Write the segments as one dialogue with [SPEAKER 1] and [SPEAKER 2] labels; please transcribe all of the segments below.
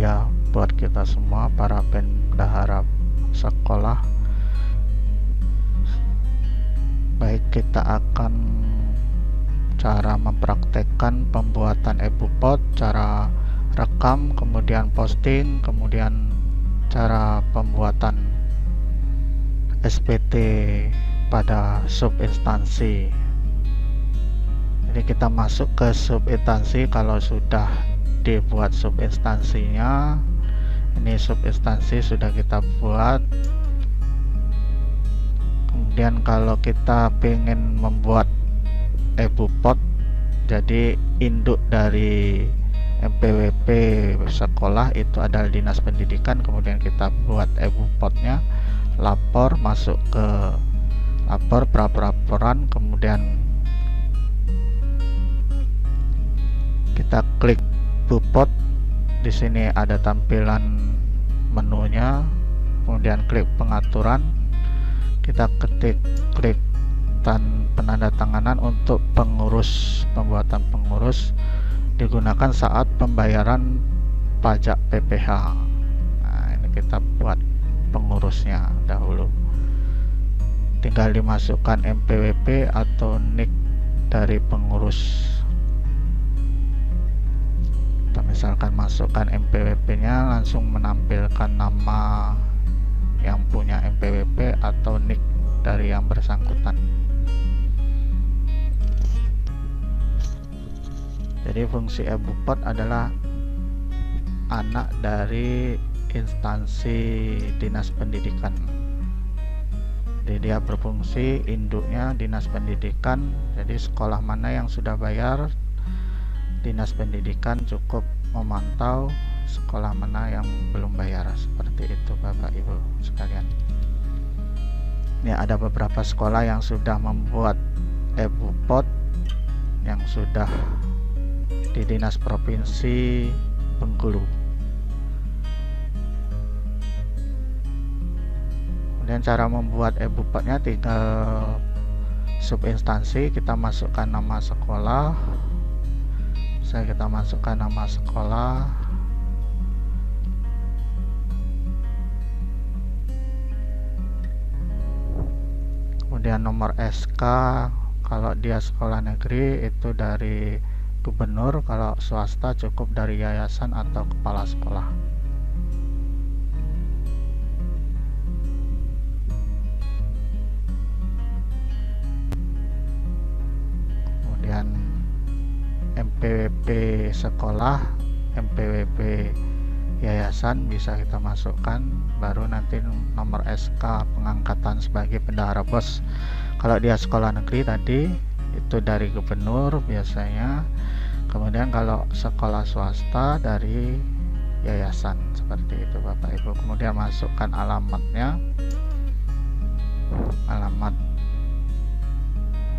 [SPEAKER 1] tersedia buat kita semua para bendahara sekolah. Baik, kita akan cara mempraktekkan pembuatan EBUPOD, cara rekam, kemudian posting, kemudian cara pembuatan SPT pada subinstansi. Jadi kita masuk ke subinstansi. Kalau sudah dibuat subinstansinya, ini subinstansi sudah kita buat. Kemudian kalau kita ingin membuat EBUPOD, jadi induk dari MPWP sekolah itu adalah Dinas Pendidikan, kemudian kita buat EBUPOD-nya, lapor, masuk ke lapor, pra-pelaporan, kemudian kita klik EBUPOD. Di sini ada tampilan menunya, kemudian klik pengaturan, kita klik penandatanganan untuk pengurus. Pembuatan pengurus digunakan saat pembayaran pajak PPh. Nah, ini kita buat pengurusnya dahulu, tinggal dimasukkan MPWP atau NIK dari pengurus. Kita misalkan masukkan MPWP nya, langsung menampilkan nama yang punya MPWP atau NIK dari yang bersangkutan. Jadi fungsi EBUPOD adalah anak dari instansi Dinas Pendidikan. Jadi dia berfungsi induknya Dinas Pendidikan. Jadi sekolah mana yang sudah bayar, Dinas Pendidikan cukup memantau. Sekolah mana yang belum bayar, seperti itu Bapak Ibu sekalian. Ini ada beberapa sekolah yang sudah membuat EBUPOD, yang sudah di Dinas Provinsi Bengkulu. Kemudian cara membuat EBUPOD-nya tinggal subinstansi, kita masukkan nama sekolah. Kita masukkan nama sekolah, kemudian nomor SK. Kalau dia sekolah negeri itu dari gubernur, kalau swasta cukup dari yayasan atau kepala sekolah. Kemudian MPWP sekolah, MPWP yayasan bisa kita masukkan, baru nanti nomor SK pengangkatan sebagai bendahara BOS. Kalau dia sekolah negeri tadi itu dari gubernur biasanya, kemudian kalau sekolah swasta dari yayasan, seperti itu Bapak Ibu. Kemudian masukkan alamatnya, alamat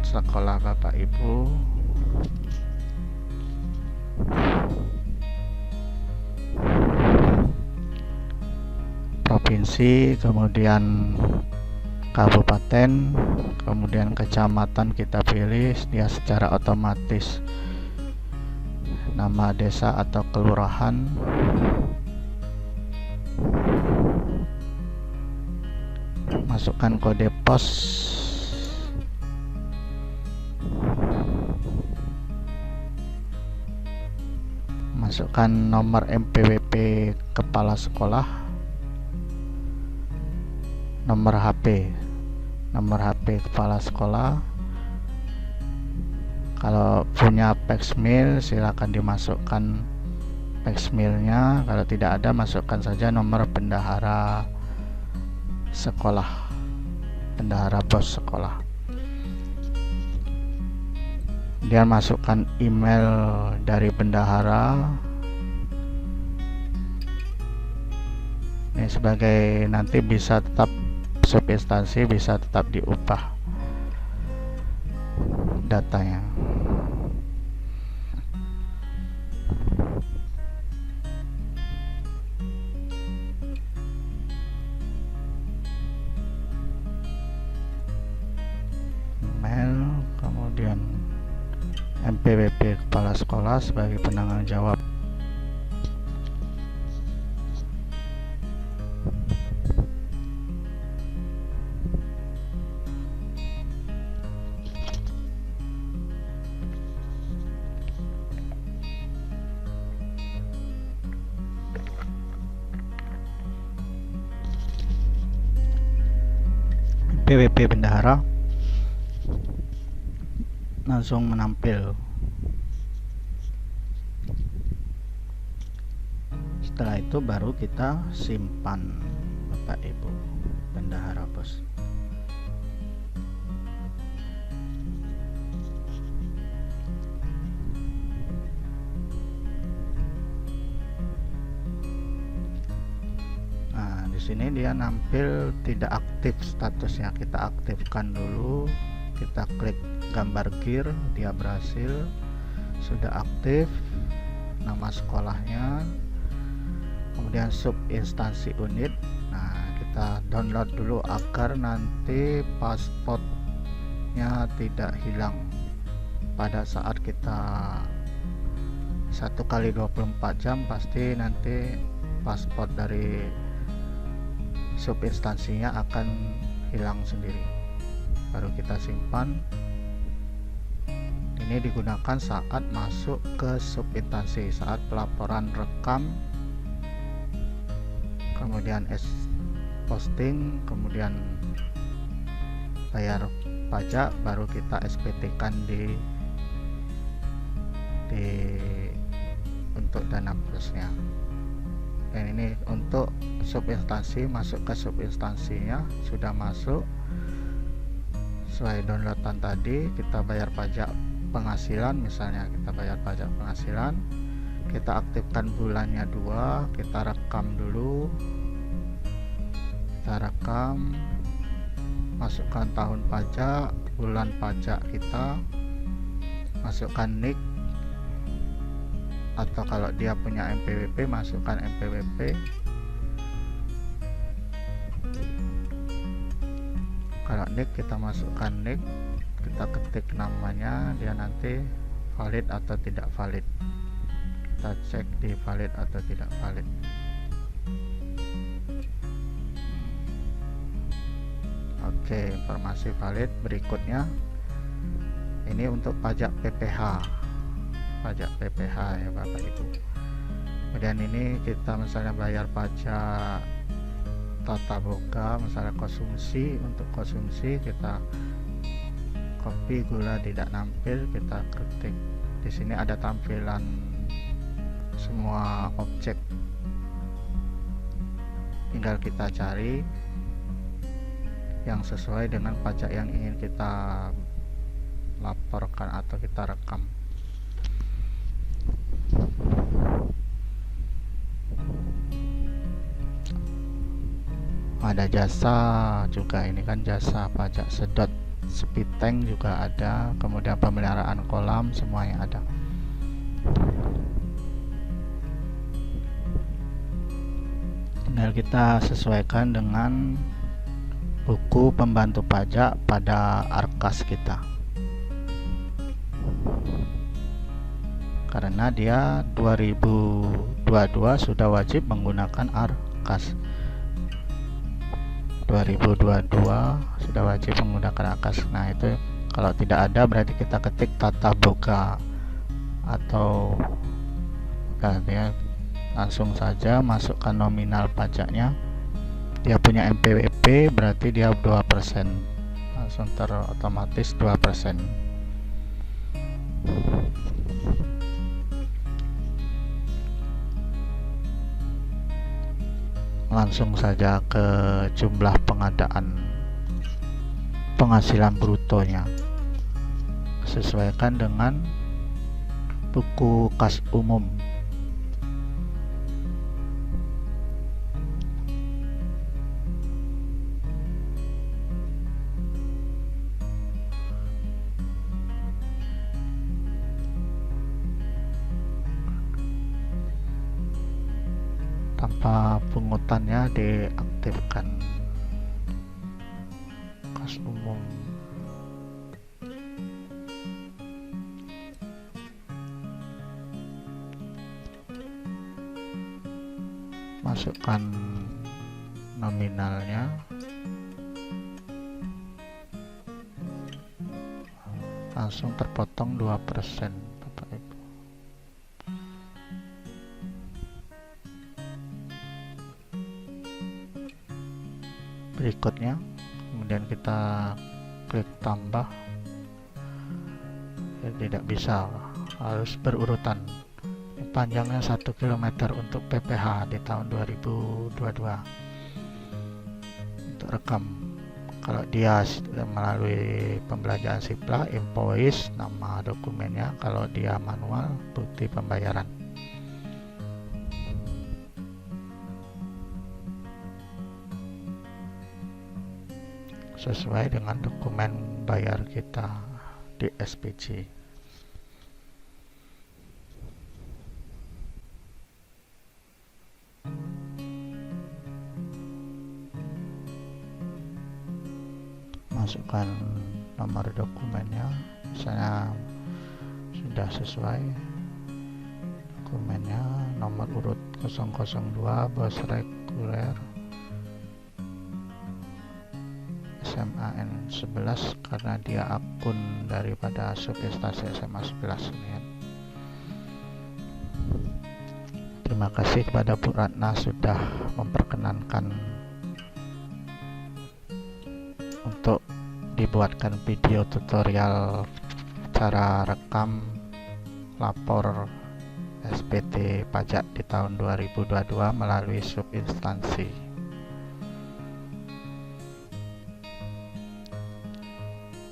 [SPEAKER 1] sekolah Bapak Ibu, provinsi, kemudian kabupaten, kemudian kecamatan kita pilih, dia secara otomatis nama desa atau kelurahan, masukkan kode pos, masukkan nomor MPWP kepala sekolah, nomor HP kepala sekolah. Kalau punya faxmail silakan dimasukkan faxmailnya, kalau tidak ada masukkan saja nomor bendahara sekolah, bendahara BOS sekolah. Kemudian masukkan email dari bendahara. Ini sebagai nanti bisa tetap subinstansi, bisa tetap diubah datanya. Email, kemudian MPWP kepala sekolah sebagai penanggung jawab PWP bendahara langsung menampil. Setelah itu baru kita simpan Bapak Ibu bendahara bos. Nah, di sini dia nampil tidak aktif statusnya. Kita aktifkan dulu. Kita klik gambar gear, dia berhasil, sudah aktif. Nama sekolahnya, kemudian sub instansi unit. Nah, kita download dulu agar nanti pasportnya tidak hilang pada saat kita 1x24 jam. Pasti nanti paspor dari sub instansinya akan hilang sendiri. Baru kita simpan. Ini digunakan saat masuk ke sub instansi, saat pelaporan rekam, kemudian posting, kemudian bayar pajak, baru kita SPT-kan di untuk dana plusnya. Dan ini untuk sub instansi, masuk ke sub instansinya sudah masuk sesuai downloadan tadi. Kita bayar pajak penghasilan, misalnya kita bayar pajak penghasilan, kita aktifkan bulannya 2, kita rekam dulu, kita rekam, masukkan tahun pajak, bulan pajak kita, masukkan NIK, atau kalau dia punya MPWP masukkan MPWP. Kalau NIK kita masukkan NIK, kita ketik namanya, dia nanti valid atau tidak valid. Kita cek di valid atau tidak valid. Oke, informasi valid. Berikutnya ini untuk pajak PPH, pajak PPH ya Bapak Ibu. Kemudian ini kita misalnya bayar pajak tata boga, misalnya konsumsi. Untuk konsumsi kita kopi gula tidak nampil, kita ketik. Di sini ada tampilan semua objek, tinggal kita cari yang sesuai dengan pajak yang ingin kita laporkan atau kita rekam. Ada jasa juga, ini kan jasa pajak sedot, speed tank juga ada, kemudian pemeliharaan kolam, semuanya ada. Tinggal kita sesuaikan dengan buku pembantu pajak pada Arkas kita, karena dia 2022 sudah wajib menggunakan Arkas. 2022 sudah wajib menggunakan Arkas. Nah, itu kalau tidak ada berarti kita ketik tata boga atau ya, langsung saja masukkan nominal pajaknya. Dia punya MPWP berarti dia 2%, langsung terotomatis 2%. Langsung saja ke jumlah pengadaan penghasilan brutonya, sesuaikan dengan buku kas umum. Tanpa pungutannya diaktifkan kas umum. Masukkan nominalnya, langsung terpotong 2%. Berikutnya kemudian kita klik tambah, ya, tidak bisa, harus berurutan. Panjangnya 1 km untuk PPH di tahun 2022 untuk rekam. Kalau dia melalui pembelajaran Sipla, invoice, nama dokumennya. Kalau dia manual, bukti pembayaran. Sesuai dengan dokumen bayar kita di SPJ. Masukkan nomor dokumennya, misalnya sudah sesuai dokumennya, nomor urut 002 bos reguler SMAN 11 karena dia akun daripada subinstansi SMA 11 ini. Terima kasih kepada Bu Ratna sudah memperkenankan untuk dibuatkan video tutorial cara rekam lapor SPT pajak di tahun 2022 melalui subinstansi.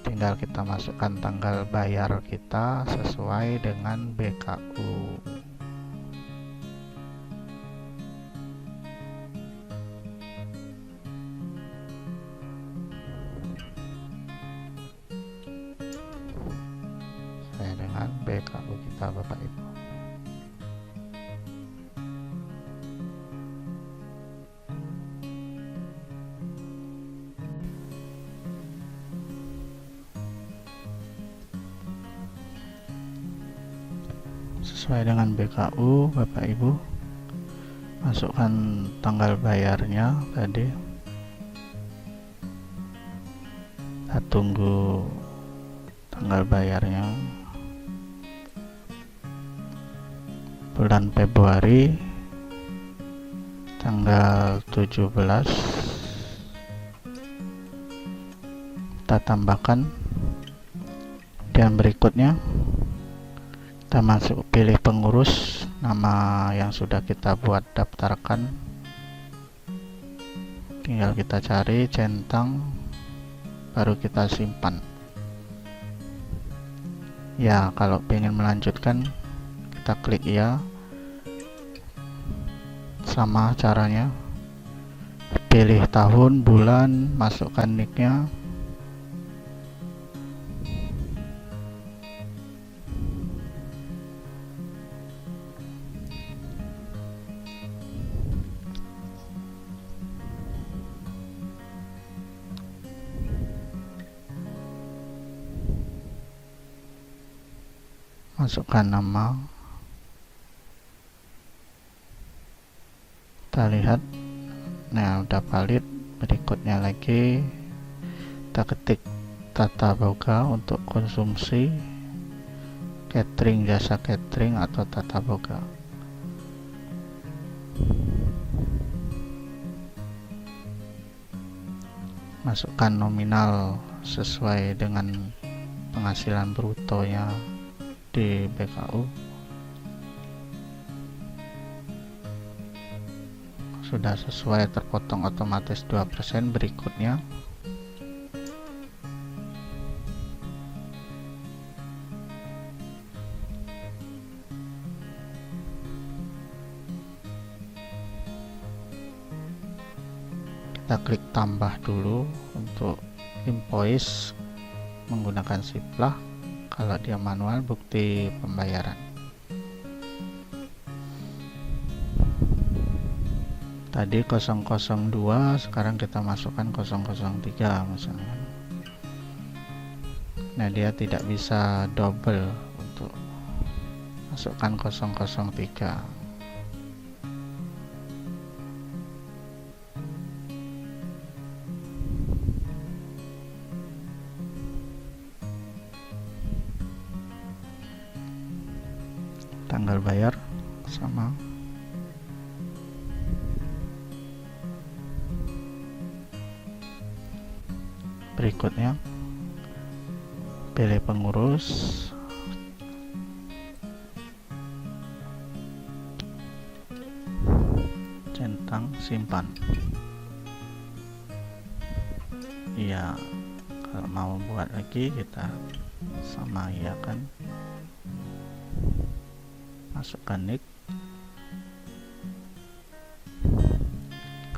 [SPEAKER 1] Tinggal kita masukkan tanggal bayar kita sesuai dengan BKU. Dengan BKU kita, Bapak Ibu. Sesuai dengan BKU, Bapak Ibu, masukkan tanggal bayarnya tadi. Kita tunggu tanggal bayarnya. Bulan Februari tanggal 17, kita tambahkan, dan berikutnya kita masuk pilih pengurus, nama yang sudah kita buat daftarkan, tinggal kita cari, centang, baru kita simpan. Ya, kalau ingin melanjutkan kita klik ya. Sama caranya, pilih tahun, bulan, masukkan nicknya, masukkan nama. Kita lihat, nah udah valid. Berikutnya lagi kita ketik tata boga untuk konsumsi catering, jasa catering atau tata boga. Masukkan nominal sesuai dengan penghasilan brutonya di BKU. Sudah sesuai, terpotong otomatis 2%. Berikutnya kita klik tambah dulu untuk invoice menggunakan Sipla. Kalau dia manual, bukti pembayaran. Tadi 002, sekarang kita masukkan 003 misalnya. Nah, dia tidak bisa double untuk masukkan 003. Tanggal bayar sama. Berikutnya pilih pengurus, centang, simpan. Iya, kalau mau buat lagi kita sama ya kan, masukkan nick.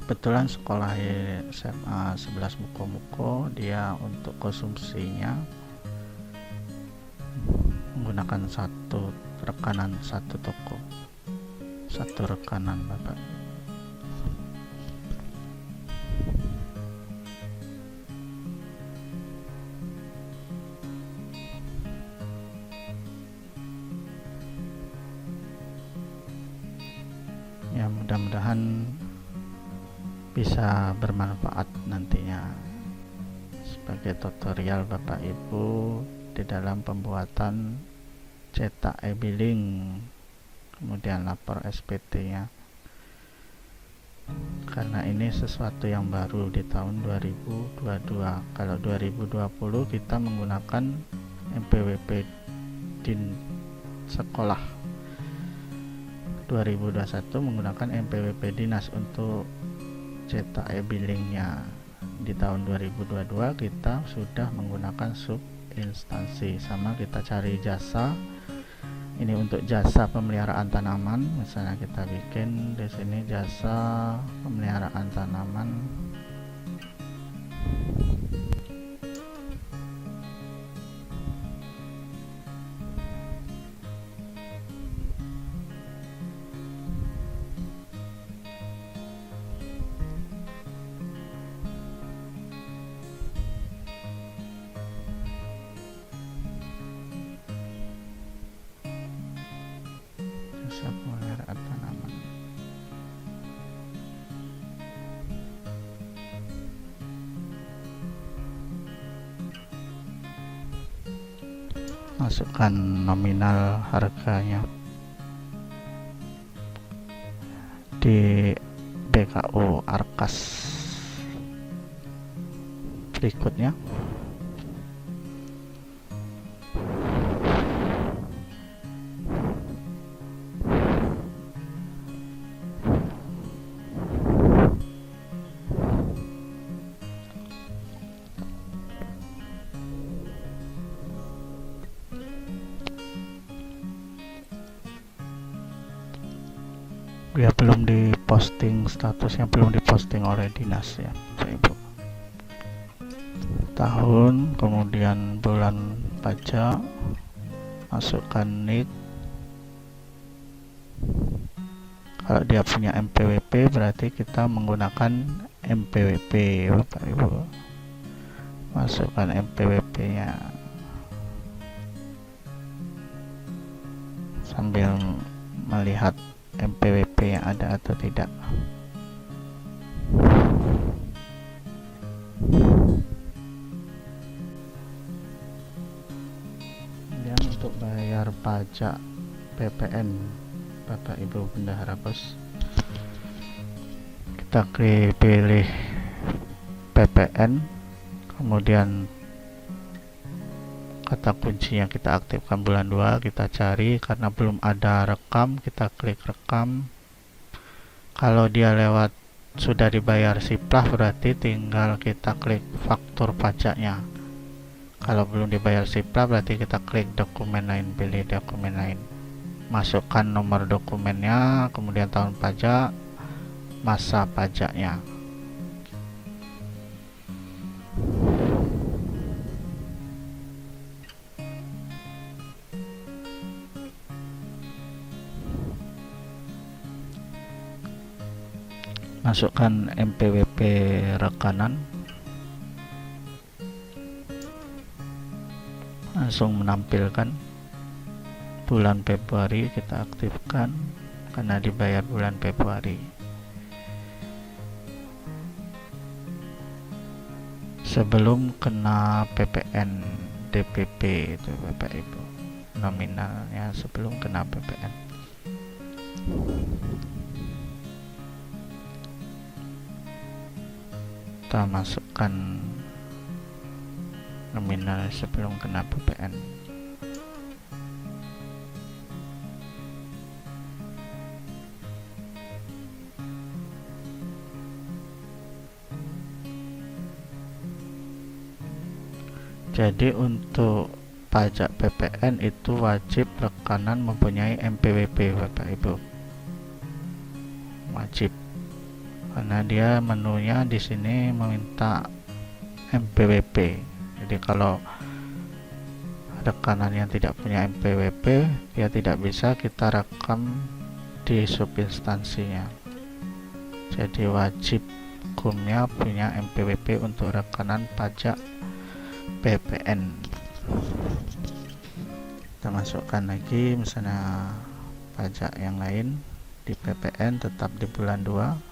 [SPEAKER 1] Kebetulan sekolah SMA 11 Muko-Muko dia untuk konsumsinya menggunakan satu rekanan, satu toko, satu rekanan Bapak. Ya, mudah-mudahan bisa bermanfaat nantinya sebagai tutorial Bapak Ibu di dalam pembuatan cetak e-billing, kemudian lapor SPT nya, karena ini sesuatu yang baru di tahun 2022. Kalau 2020 kita menggunakan MPWP DIN sekolah, 2021 menggunakan MPWP dinas untuk cetak e-billingnya. Di tahun 2022 kita sudah menggunakan sub instansi. Sama kita cari jasa, ini untuk jasa pemeliharaan tanaman, misalnya kita bikin di sini jasa pemeliharaan tanaman. Pemeliharaan tanaman. Masukkan nominal harganya di BKU Arkas. Berikutnya dia belum diposting, statusnya belum diposting oleh dinas ya Bapak Ibu. Tahun, kemudian bulan pajak, masukkan NIK. Kalau dia punya MPWP berarti kita menggunakan MPWP Bapak Ibu. Masukkan MPWP nya sambil melihat MPWP yang ada atau tidak. Kemudian untuk bayar pajak PPN Bapak Ibu Bendahara Bos, kita pilih PPN, kemudian kata kunci yang kita aktifkan bulan 2 kita cari, karena belum ada rekam kita klik rekam. Kalau dia lewat sudah dibayar Siplah berarti tinggal kita klik faktur pajaknya. Kalau belum dibayar Siplah berarti kita klik dokumen lain, pilih dokumen lain, masukkan nomor dokumennya, kemudian tahun pajak, masa pajaknya. Masukkan MPWP rekanan, langsung menampilkan bulan Februari, kita aktifkan karena dibayar bulan Februari. Sebelum kena PPN DPP itu Bapak Ibu, nominalnya sebelum kena PPN. Kita masukkan nominal sebelum kena PPN. Jadi untuk pajak PPN itu wajib rekanan mempunyai MPWP, Bapak Ibu. Wajib. Karena dia menunya di sini meminta MPWP. Jadi kalau rekanan yang tidak punya MPWP, dia tidak bisa kita rekam di subinstansinya. Jadi wajib hukumnya punya MPWP untuk rekanan pajak PPN. Kita masukkan lagi misalnya pajak yang lain di PPN tetap di bulan 2.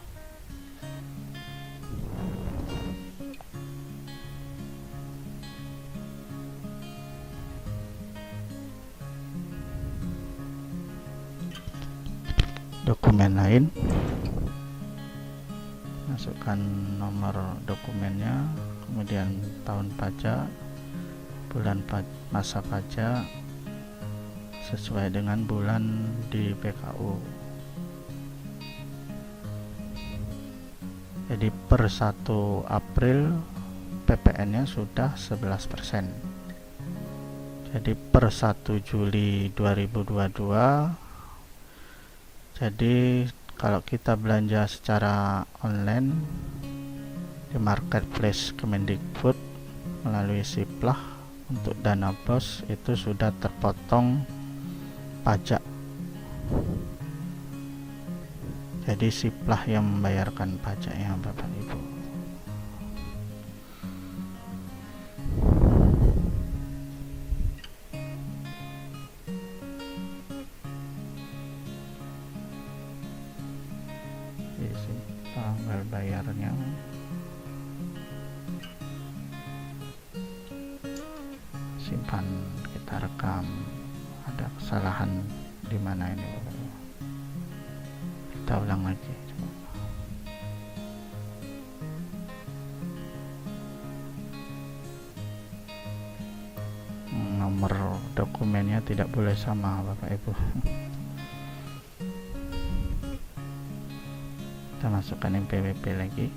[SPEAKER 1] Dokumen lain, masukkan nomor dokumennya, kemudian tahun pajak, bulan masa pajak sesuai dengan bulan di PKU. Jadi per 1 April PPN-nya sudah 11%. Jadi per 1 Juli 2022, jadi kalau kita belanja secara online di marketplace Kemendikbud melalui Siplah untuk dana BOS itu sudah terpotong pajak. Jadi Siplah yang membayarkan pajaknya, Bapak Ibu. Tanggal bayarnya simpan, kita rekam. Ada kesalahan di mana ini, Bapak Ibu? Kita ulang lagi. Nomor dokumennya tidak boleh sama, Bapak Ibu. Kita masukkan MPWP lagi.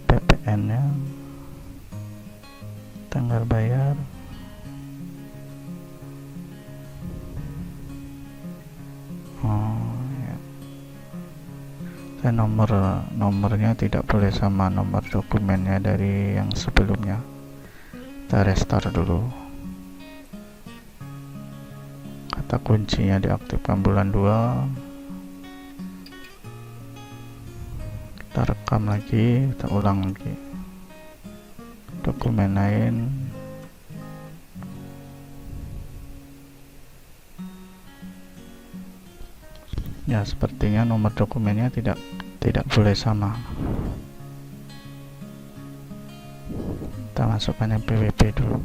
[SPEAKER 1] PPN-nya, tanggal bayar, dan nomornya tidak boleh sama nomor dokumennya dari yang sebelumnya. Kita restart dulu. Kata kuncinya diaktifkan bulan 2. Kita rekam lagi, kita ulang lagi. Dokumen lain, ya sepertinya nomor dokumennya tidak boleh sama. Kita masukkan MPWP dulu.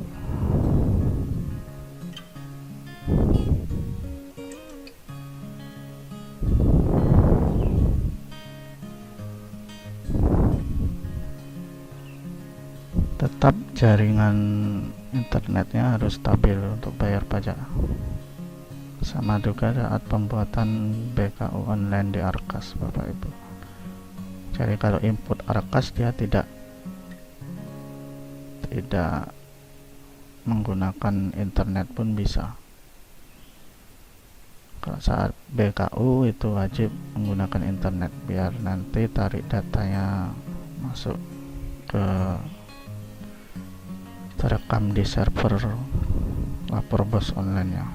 [SPEAKER 1] Tetap jaringan internetnya harus stabil untuk bayar pajak. Sama juga saat pembuatan BKU online di Arkas, Bapak Ibu. Jadi kalau input Arkas dia tidak menggunakan internet pun bisa. Kalau saat BKU itu wajib menggunakan internet biar nanti tarik datanya masuk ke terekam di server lapor BOS online nya.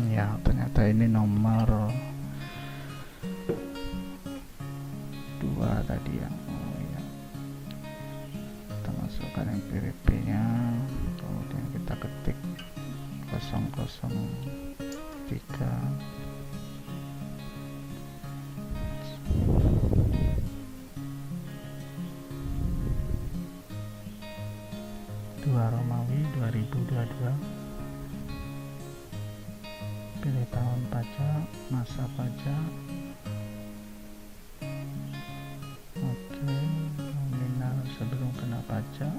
[SPEAKER 1] Ya, ternyata ini nomor 2 tadi ya. Oh ya. Kita masukkan MPWP nya, kemudian kita ketik 003 2 Romawi 2022. Pilih tahun pajak, masa pajak. Oke, nominal sebelum kena pajak.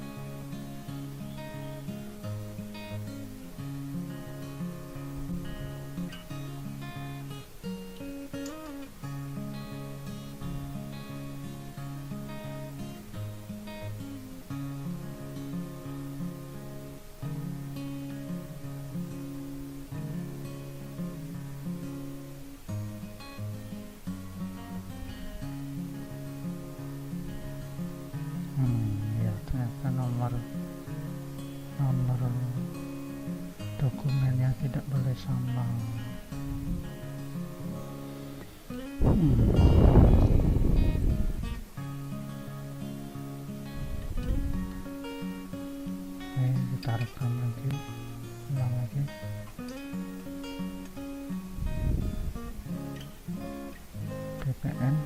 [SPEAKER 1] Ya ternyata nomor dokumennya tidak boleh sama. Kita rekam lagi, ulang lagi. PPN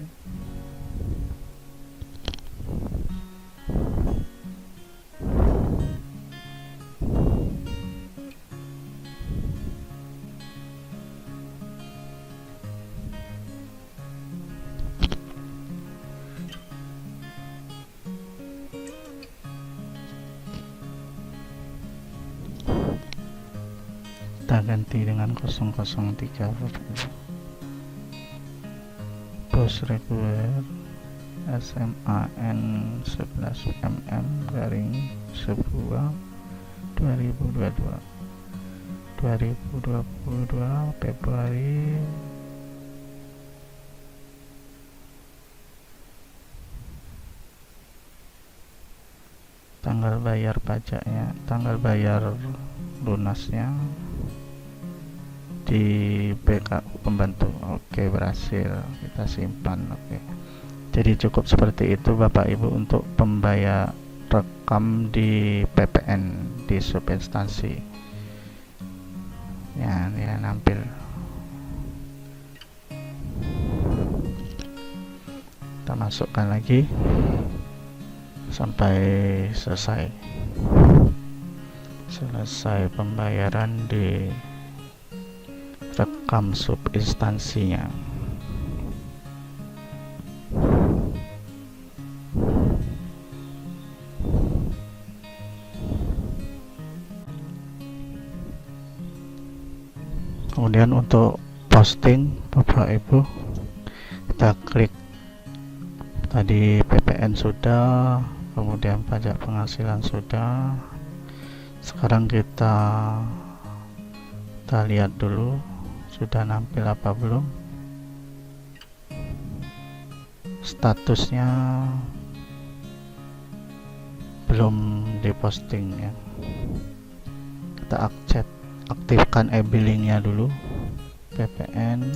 [SPEAKER 1] kita ganti dengan 003 bos reguler SMAN 11mm garing sebuah 2022 Februari. Tanggal bayar pajaknya, tanggal bayar lunasnya di backup pembantu. Oke, berhasil, kita simpan. Oke, jadi cukup seperti itu Bapak Ibu untuk pembayar rekam di PPN di subinstansi ya, dia nampil. Kita masukkan lagi sampai selesai pembayaran di rekam subinstansinya. Kemudian untuk posting Bapak Ibu, kita klik tadi PPN sudah, kemudian pajak penghasilan sudah. Sekarang kita lihat dulu sudah nampil apa belum. Statusnya belum diposting ya. Kita aktifkan e-billingnya dulu, PPN.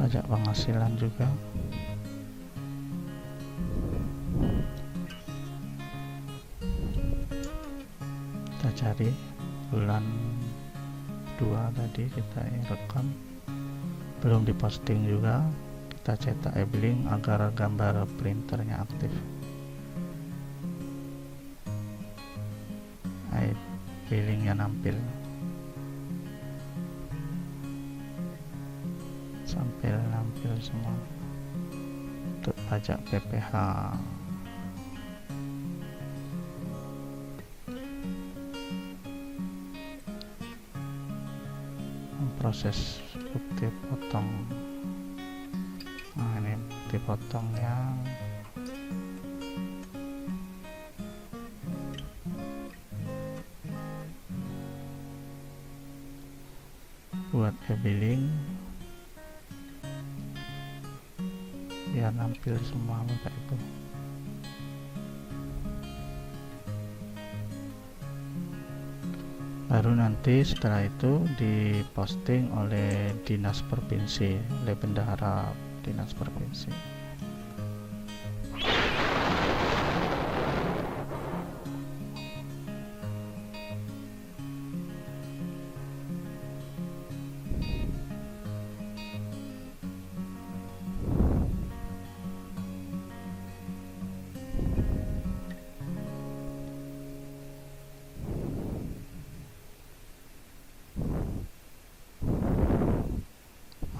[SPEAKER 1] Pajak penghasilan juga. Kita cari bulan 2 tadi, kita rekam, belum diposting juga. Kita cetak e-billing agar gambar printernya aktif. E-billingnya nampil. Nampil semua untuk pajak PPH. Proses bukti potong. Nah, ini bukti potongnya. Buat e-billing biar nampil semua Bapak Ibu. Baru nanti setelah itu diposting oleh dinas provinsi, oleh bendahara dinas provinsi.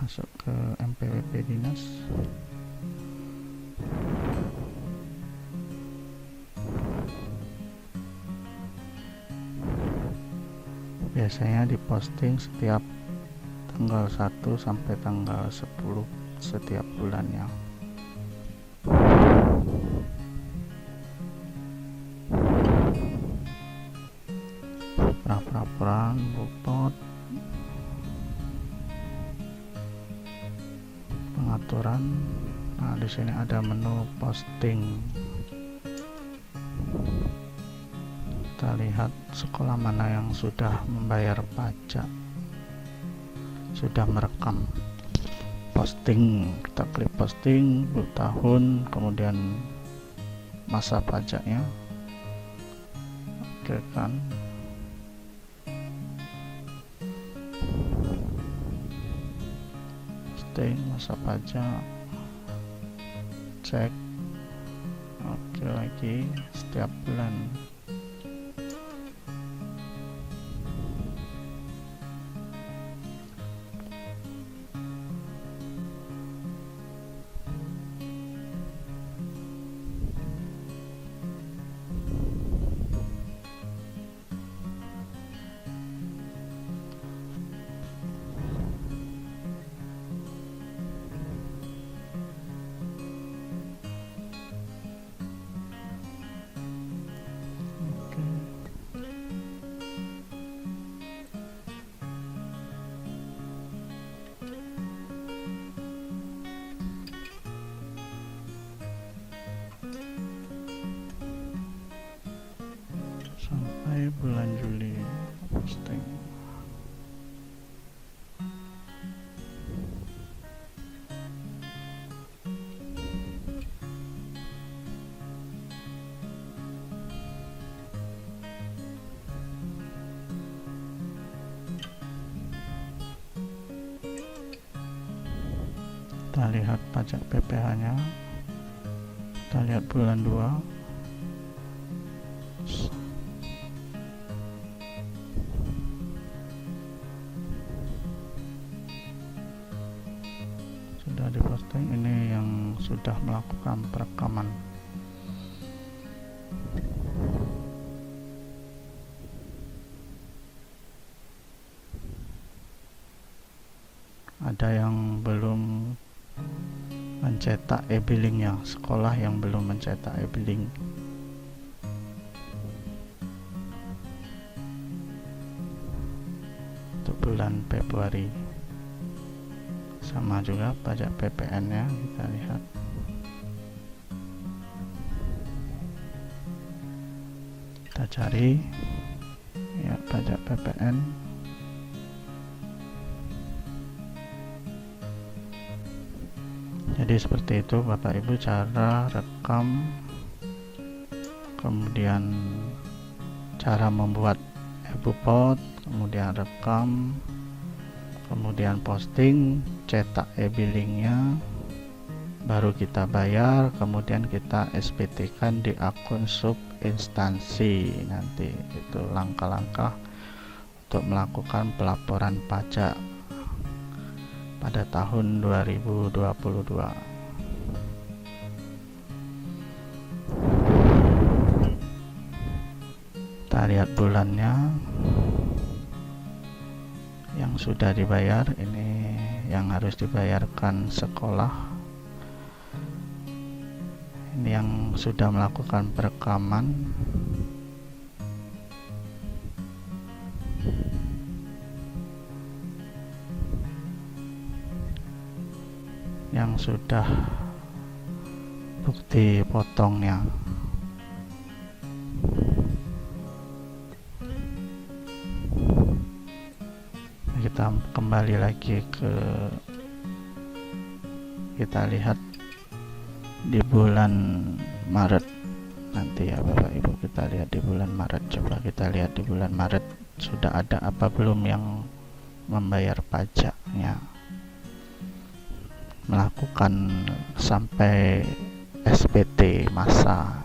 [SPEAKER 1] Masuk ke MPWP dinas. Biasanya diposting setiap tanggal 1 sampai tanggal 10 setiap bulannya. Pra-praperan, bupot, pengaturan. Nah, di sini ada menu posting. Kita lihat sekolah mana yang sudah membayar pajak, sudah merekam. Posting, kita klik posting, tahun, kemudian masa pajaknya. Oke kan. Posting masa pajak. Cek. Oke lagi setiap bulan. Sampai bulan Juli posting. Kita lihat pajak PPh nya, kita lihat bulan 2. Sudah diposting. Ini yang sudah melakukan perekaman. Ada yang belum mencetak e-billingnya, sekolah yang belum mencetak e-billing. Untuk bulan Februari. Sama juga pajak PPN nya, kita lihat. Kita cari ya pajak PPN. Jadi seperti itu Bapak Ibu cara rekam, kemudian cara membuat e-bupot, kemudian rekam, kemudian posting, cetak e-billingnya, baru kita bayar, kemudian kita SPT kan di akun sub instansi. Nanti itu langkah-langkah untuk melakukan pelaporan pajak pada tahun 2022. Kita lihat bulannya yang sudah dibayar. Ini yang harus dibayarkan sekolah. Ini yang sudah melakukan perekaman. Yang sudah bukti potongnya. Kita kembali lagi ke, kita lihat di bulan Maret nanti ya Bapak Ibu, kita lihat di bulan Maret. Coba kita lihat di bulan Maret sudah ada apa belum yang membayar pajaknya, melakukan sampai SPT masa.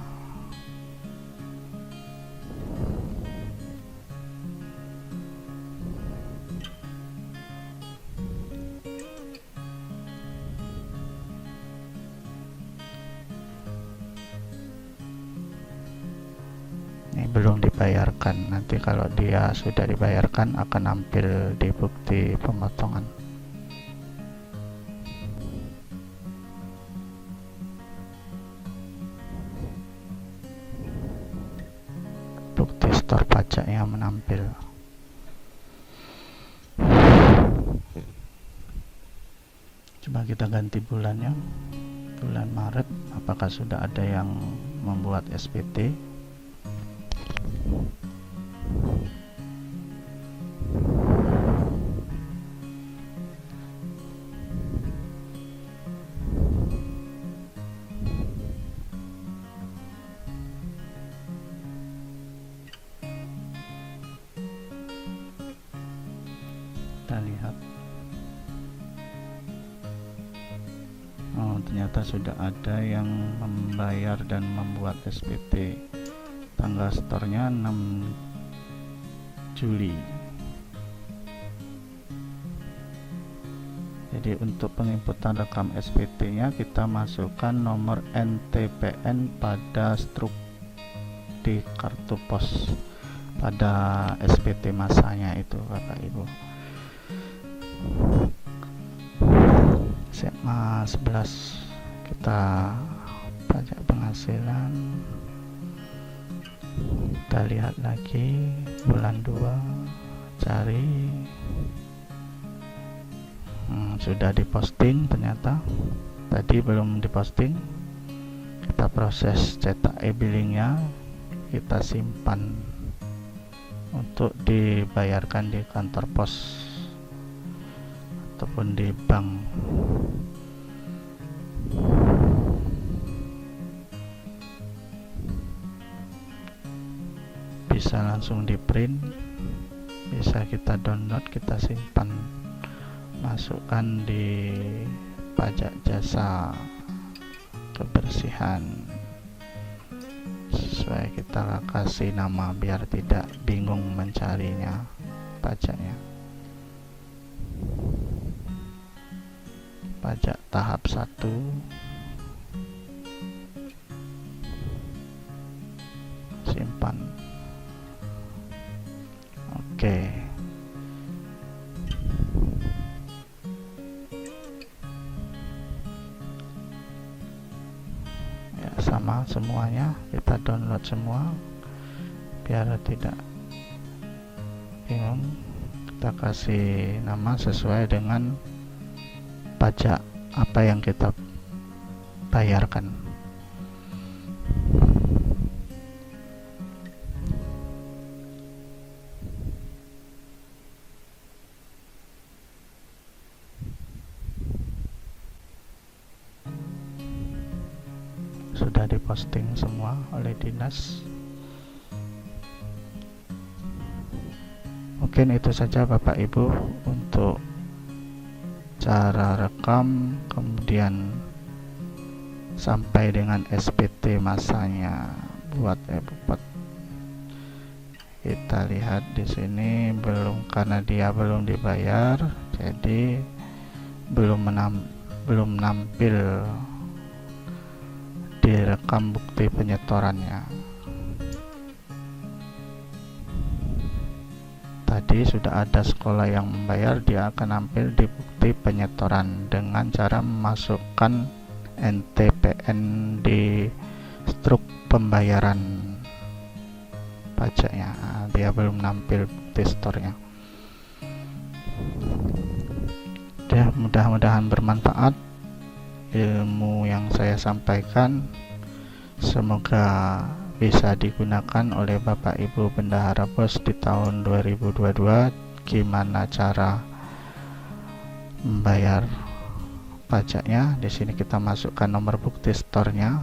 [SPEAKER 1] Ini belum dibayarkan, nanti kalau dia sudah dibayarkan akan nampil di bukti pemotongan. Bukti store pajak yang menampil. Coba kita ganti bulannya, bulan Maret, apakah sudah ada yang membuat SPT? Kita lihat. Oh, ternyata sudah ada yang membayar dan membuat SPT. Tanggal store-nya 6 Juli. Jadi untuk penginputan rekam SPT-nya kita masukkan nomor NTPN pada struk di kartu pos pada SPT masanya itu Bapak Ibu. SMA 11 kita pajak penghasilan, kita lihat lagi bulan 2, cari, sudah diposting, ternyata tadi belum diposting. Kita proses cetak e-billingnya, kita simpan untuk dibayarkan di kantor pos ataupun di bank. Bisa langsung di print, bisa kita download, kita simpan, masukkan di pajak jasa kebersihan, sesuai kita kasih nama biar tidak bingung mencarinya pajaknya. Pajak tahap 1, simpan. Oke. Ya, sama semuanya, kita download semua biar tidak bingung. Kita kasih nama sesuai dengan pajak apa yang kita bayarkan. Sudah diposting semua oleh dinas. Mungkin itu saja Bapak Ibu untuk cara rekam, kemudian sampai dengan SPT masanya buat e-bupet. Kita lihat di sini belum, karena dia belum dibayar, jadi belum nampil di rekam bukti penyetorannya. Tadi sudah ada sekolah yang membayar, dia akan nampil di bukti penyetoran dengan cara memasukkan NTPN di struk pembayaran pajaknya. Dia belum nampil bukti store-nya. Ya, mudah-mudahan bermanfaat. ilmu yang saya sampaikan semoga bisa digunakan oleh Bapak Ibu Bendahara Bos di tahun 2022. Gimana cara membayar pajaknya? Di sini kita masukkan nomor bukti store-nya,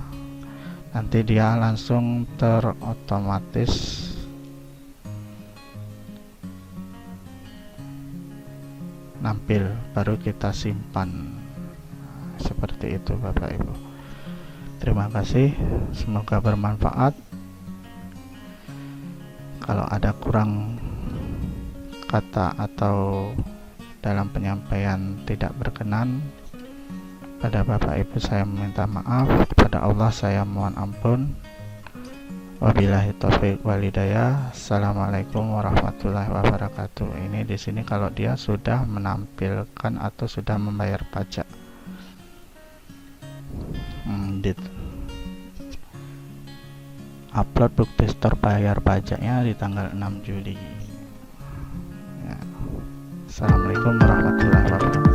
[SPEAKER 1] nanti dia langsung terotomatis nampil, baru kita simpan. Seperti itu Bapak Ibu. Terima kasih, semoga bermanfaat. Kalau ada kurang kata atau dalam penyampaian tidak berkenan pada Bapak Ibu, saya meminta maaf. Kepada Allah saya mohon ampun. Wabillahi taufiq walhidayah. Assalamualaikum warahmatullahi wabarakatuh. Ini di sini kalau dia sudah menampilkan atau sudah membayar pajak. Upload bukti store bayar pajaknya di tanggal 6 Juli. Ya. Assalamualaikum warahmatullahi wabarakatuh.